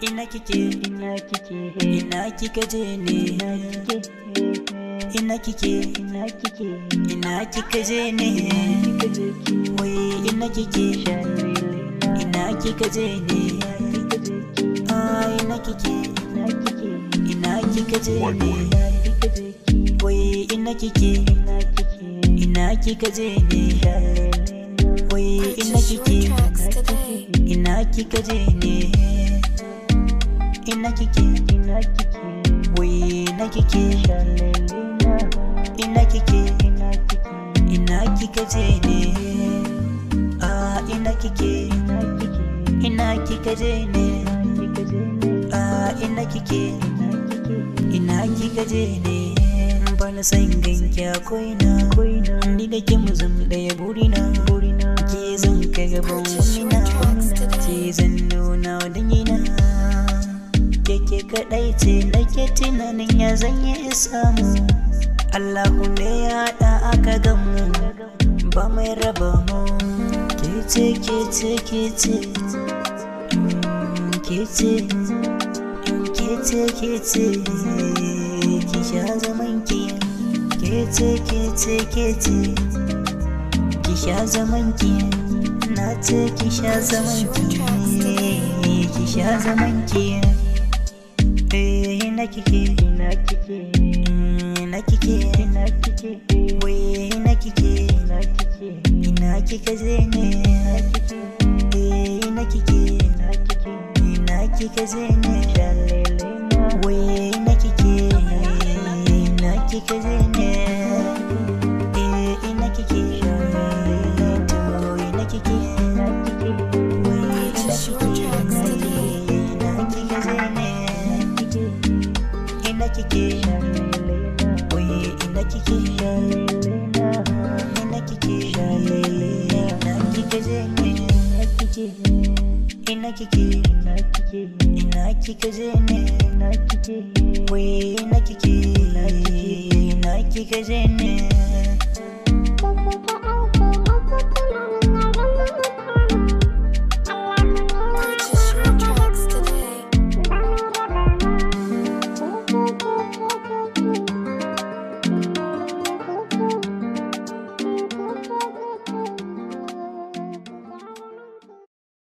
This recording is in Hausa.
ina kike ina kika je ne ina kike ina kika je ne wai ina kike ina kika je ne ina kike ina kika je ne wai ina kike ina kika je ne wai ina kike ina kika je ne ina kike wai ina kike ina kike ina kika je ne ina kike ina kika je ne ina kike ina kika je ne bana san ganki akwai na ni da ke mu zam daya burina ke zan kai gaban wamina ke zan nuna wadanyina keke kadai ce nake tunanin ya zanye samu Allahu ne ya haɗa aka gamu ba mai raba mu kece kece kece kece kece kece ki sha zaman ki kece kece kece ki sha zaman ki na ce ki sha zaman ki ki sha zaman ki ina kike ina kike wai ina kike ina kika je ne ina kike ina kika je ne wai ina kike ina kika je ne ina kike to ina kike wai ina kike ina kika je ne ina kike wai ina kike ina kike ina kika je ne ina kike ina kika je ne wai ina kike ina kika je ne